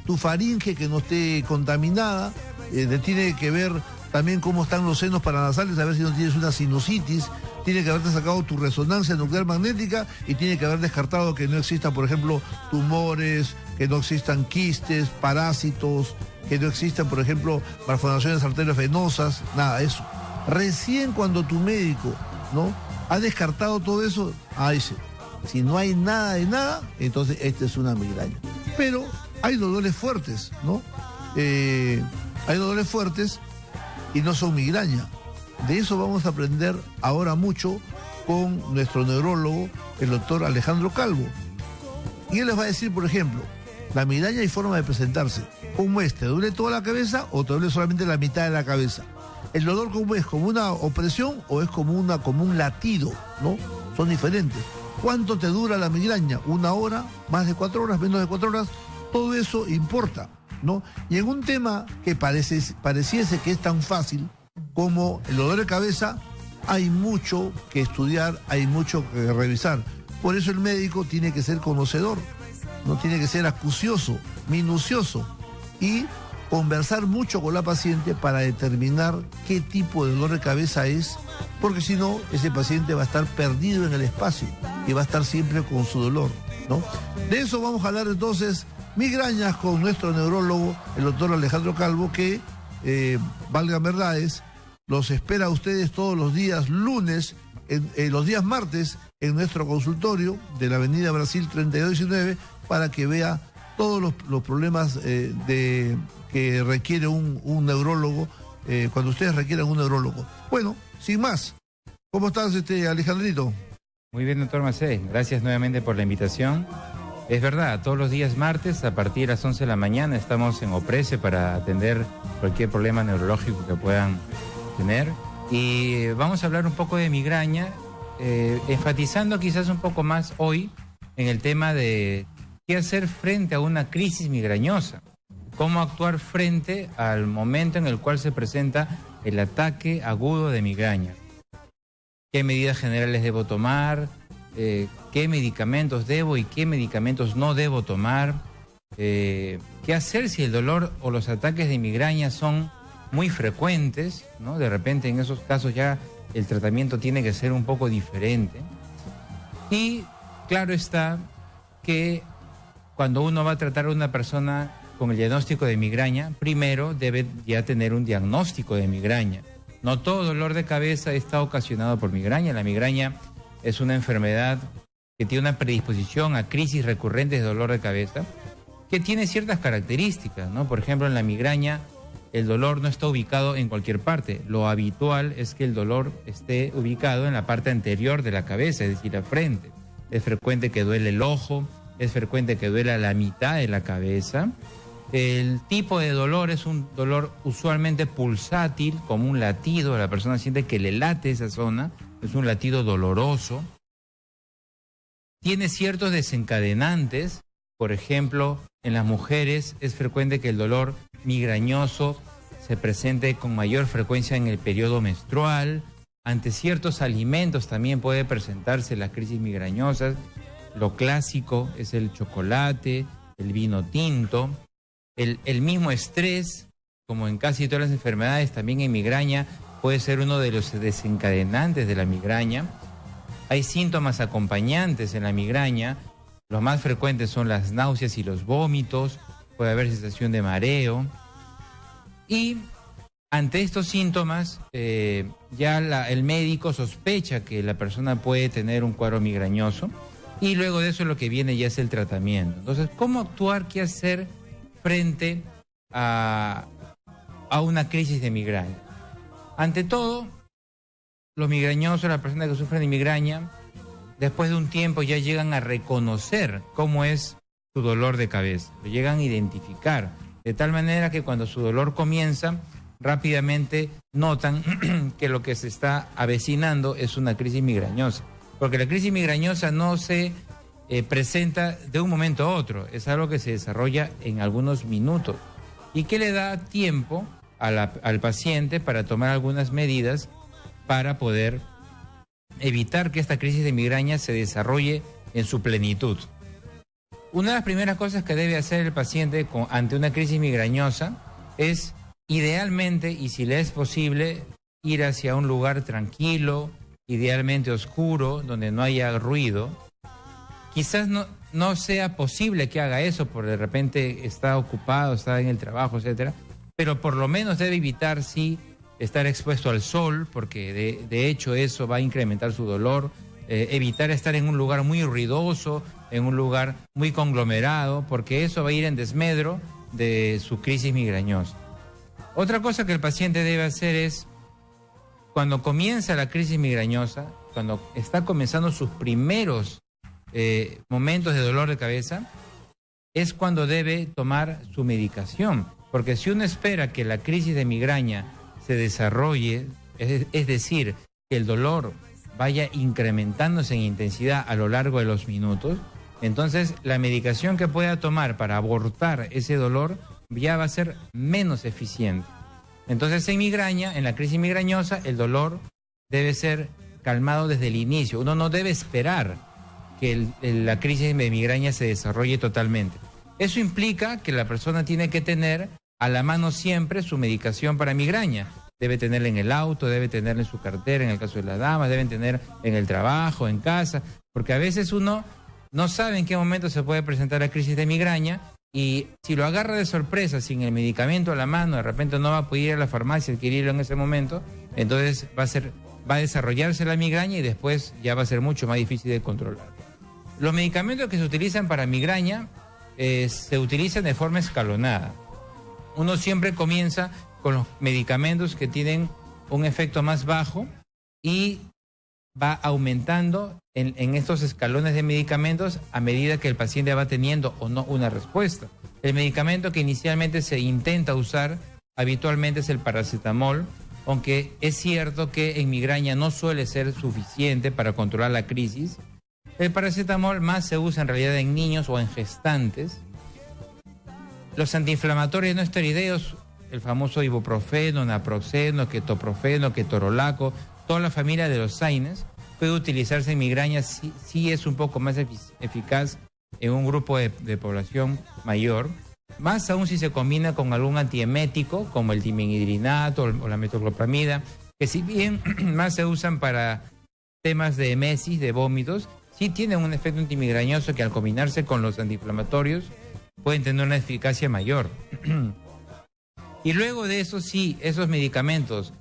tu faringe que no esté contaminada, tiene que ver también cómo están los senos paranasales, a ver si no tienes una sinusitis, tiene que haberte sacado tu resonancia nuclear magnética y tiene que haber descartado que no existan, por ejemplo, tumores, que no existan quistes, parásitos, que no existan, por ejemplo, malformaciones arteriovenosas, nada de eso. Recién cuando tu médico, ¿no?, ha descartado todo eso, dice, si no hay nada de nada, entonces esta es una migraña. Pero hay dolores fuertes, ¿no? Hay dolores fuertes y no son migraña. De eso vamos a aprender ahora mucho con nuestro neurólogo, el doctor Alejandro Calvo. Y él les va a decir, por ejemplo, la migraña hay forma de presentarse. ¿Cómo es? ¿Te duele toda la cabeza o te duele solamente la mitad de la cabeza? ¿El dolor cómo es? ¿Como una opresión o es como un latido? ¿No? Son diferentes. ¿Cuánto te dura la migraña? ¿1 hora? ¿Más de 4 horas? ¿Menos de 4 horas? Todo eso importa, ¿no? Y en un tema que pareciese que es tan fácil como el dolor de cabeza, hay mucho que estudiar, hay mucho que revisar. Por eso el médico tiene que ser conocedor, no tiene que ser acucioso, minucioso y conversar mucho con la paciente para determinar qué tipo de dolor de cabeza es, porque si no, ese paciente va a estar perdido en el espacio y va a estar siempre con su dolor, ¿no? De eso vamos a hablar entonces, migrañas, con nuestro neurólogo, el doctor Alejandro Calvo, que, valgan verdades, los espera a ustedes todos los días lunes, los días martes, en nuestro consultorio de la Avenida Brasil 3219, para que vea todos los problemas que requiere un neurólogo, cuando ustedes requieran un neurólogo. Bueno, sin más, ¿cómo estás, Alejandrito? Muy bien, doctor Macé, gracias nuevamente por la invitación. Es verdad, todos los días martes, a partir de las 11 de la mañana, estamos en OPRESE para atender cualquier problema neurológico que puedan tener. Y vamos a hablar un poco de migraña, enfatizando quizás un poco más hoy en el tema de qué hacer frente a una crisis migrañosa, cómo actuar frente al momento en el cual se presenta el ataque agudo de migraña, qué medidas generales debo tomar, qué medicamentos debo y qué medicamentos no debo tomar, qué hacer si el dolor o los ataques de migraña son muy frecuentes, ¿no? De repente en esos casos ya el tratamiento tiene que ser un poco diferente. Y claro está que cuando uno va a tratar a una persona con el diagnóstico de migraña, primero debe ya tener un diagnóstico de migraña. No todo dolor de cabeza está ocasionado por migraña. La migraña es una enfermedad que tiene una predisposición a crisis recurrentes de dolor de cabeza, que tiene ciertas características, ¿no? Por ejemplo, en la migraña el dolor no está ubicado en cualquier parte. Lo habitual es que el dolor esté ubicado en la parte anterior de la cabeza, es decir, la frente. Es frecuente que duele el ojo, es frecuente que duela la mitad de la cabeza. El tipo de dolor es un dolor usualmente pulsátil, como un latido. La persona siente que le late esa zona, es un latido doloroso. Tiene ciertos desencadenantes. Por ejemplo, en las mujeres es frecuente que el dolor migrañoso se presente con mayor frecuencia en el periodo menstrual. Ante ciertos alimentos también puede presentarse las crisis migrañosas. Lo clásico es el chocolate, el vino tinto. El mismo estrés, como en casi todas las enfermedades, también en migraña puede ser uno de los desencadenantes de la migraña. Hay síntomas acompañantes en la migraña. Los más frecuentes son las náuseas y los vómitos. Puede haber sensación de mareo. Y ante estos síntomas, ya el médico sospecha que la persona puede tener un cuadro migrañoso. Y luego de eso lo que viene ya es el tratamiento. Entonces, ¿cómo actuar? ¿Qué hacer frente a una crisis de migraña? Ante todo, los migrañosos, las personas que sufren de migraña, después de un tiempo ya llegan a reconocer cómo es su dolor de cabeza. Lo llegan a identificar. De tal manera que cuando su dolor comienza, rápidamente notan que lo que se está avecinando es una crisis migrañosa. Porque la crisis migrañosa no se presenta de un momento a otro, es algo que se desarrolla en algunos minutos y que le da tiempo al paciente para tomar algunas medidas para poder evitar que esta crisis de migraña se desarrolle en su plenitud. Una de las primeras cosas que debe hacer el paciente ante una crisis migrañosa es, idealmente, y si le es posible, ir hacia un lugar tranquilo, idealmente oscuro, donde no haya ruido. Quizás no sea posible que haga eso, porque de repente está ocupado, está en el trabajo, etcétera, pero por lo menos debe evitar, sí, estar expuesto al sol, porque de hecho eso va a incrementar su dolor. Evitar estar en un lugar muy ruidoso, en un lugar muy conglomerado, porque eso va a ir en desmedro de su crisis migrañosa. Otra cosa que el paciente debe hacer es, cuando comienza la crisis migrañosa, cuando está comenzando sus primeros momentos de dolor de cabeza, es cuando debe tomar su medicación, porque si uno espera que la crisis de migraña se desarrolle, es decir, que el dolor vaya incrementándose en intensidad a lo largo de los minutos, entonces la medicación que pueda tomar para abortar ese dolor ya va a ser menos eficiente. Entonces en migraña, en la crisis migrañosa, el dolor debe ser calmado desde el inicio. Uno no debe esperar que la crisis de migraña se desarrolle totalmente. Eso implica que la persona tiene que tener a la mano siempre su medicación para migraña. Debe tenerla en el auto, debe tenerla en su cartera, en el caso de las damas, deben tener en el trabajo, en casa, porque a veces uno no sabe en qué momento se puede presentar la crisis de migraña y si lo agarra de sorpresa sin el medicamento a la mano, de repente no va a poder ir a la farmacia a adquirirlo en ese momento, entonces va a desarrollarse la migraña y después ya va a ser mucho más difícil de controlar. Los medicamentos que se utilizan para migraña se utilizan de forma escalonada. Uno siempre comienza con los medicamentos que tienen un efecto más bajo y va aumentando en estos escalones de medicamentos a medida que el paciente va teniendo o no una respuesta. El medicamento que inicialmente se intenta usar habitualmente es el paracetamol, aunque es cierto que en migraña no suele ser suficiente para controlar la crisis. El paracetamol más se usa en realidad en niños o en gestantes. Los antiinflamatorios no esteroideos, el famoso ibuprofeno, naproxeno, ketoprofeno, ketorolaco, toda la familia de los AINES, puede utilizarse en migraña, sí es un poco más eficaz en un grupo de población mayor, más aún si se combina con algún antiemético, como el dimenhidrinato o la metoclopramida, que si bien más se usan para temas de emesis, de vómitos, sí tienen un efecto antimigrañoso que al combinarse con los antiinflamatorios pueden tener una eficacia mayor. Y luego de eso, sí, esos medicamentos,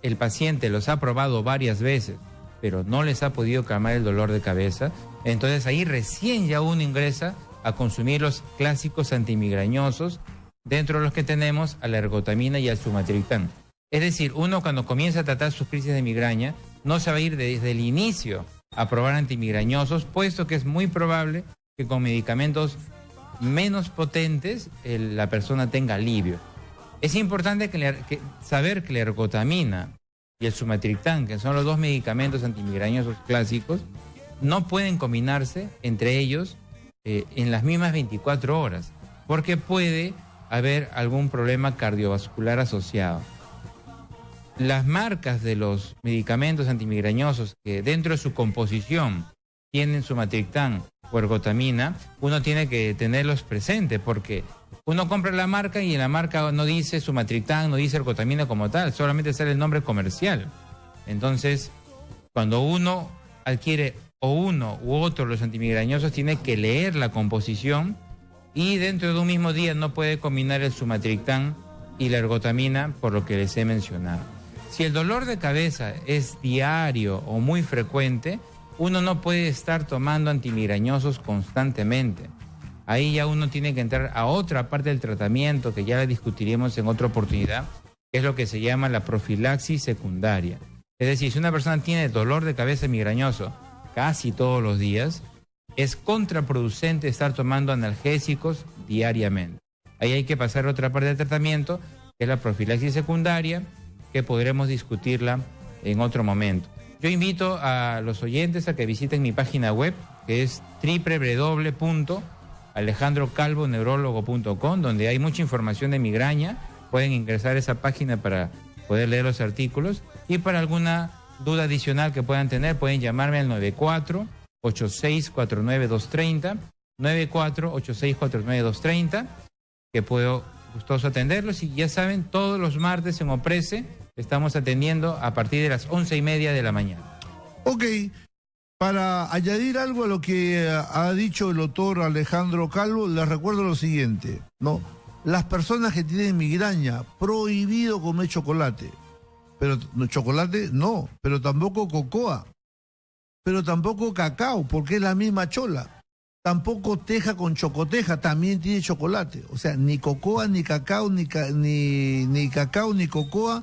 el paciente los ha probado varias veces, pero no les ha podido calmar el dolor de cabeza, entonces ahí recién ya uno ingresa a consumir los clásicos antimigrañosos, dentro de los que tenemos a la ergotamina y al sumatriptán. Es decir, uno cuando comienza a tratar sus crisis de migraña, no se va a ir desde el inicio a probar antimigrañosos, puesto que es muy probable que con medicamentos menos potentes la persona tenga alivio. Es importante saber que la ergotamina y el sumatriptán, que son los dos medicamentos antimigrañosos clásicos, no pueden combinarse entre ellos en las mismas 24 horas, porque puede haber algún problema cardiovascular asociado. Las marcas de los medicamentos antimigrañosos que dentro de su composición tienen sumatriptán o ergotamina, uno tiene que tenerlos presentes, porque uno compra la marca y en la marca no dice sumatriptán, no dice ergotamina como tal, solamente sale el nombre comercial. Entonces, cuando uno adquiere o uno u otro de los antimigrañosos, tiene que leer la composición y dentro de un mismo día no puede combinar el sumatriptán y la ergotamina por lo que les he mencionado. Si el dolor de cabeza es diario o muy frecuente, uno no puede estar tomando antimigrañosos constantemente. Ahí ya uno tiene que entrar a otra parte del tratamiento que ya la discutiremos en otra oportunidad, que es lo que se llama la profilaxis secundaria. Es decir, si una persona tiene dolor de cabeza migrañoso casi todos los días, es contraproducente estar tomando analgésicos diariamente. Ahí hay que pasar a otra parte del tratamiento, que es la profilaxis secundaria, que podremos discutirla en otro momento. Yo invito a los oyentes a que visiten mi página web, que es www.alejandrocalvoneurólogo.com, donde hay mucha información de migraña. Pueden ingresar a esa página para poder leer los artículos, y para alguna duda adicional que puedan tener, pueden llamarme al 94-8649-230 9486492230, que puedo gustoso atenderlos. Y ya saben, todos los martes en Oprese estamos atendiendo a partir de las 11:30 de la mañana. Ok, para añadir algo a lo que ha dicho el doctor Alejandro Calvo, les recuerdo lo siguiente, ¿no? Las personas que tienen migraña, prohibido comer chocolate. Pero chocolate no, pero tampoco cocoa, pero tampoco cacao, porque es la misma chola. Tampoco teja con chocoteja, también tiene chocolate. O sea, ni cocoa, ni cacao, ni cacao, ni cocoa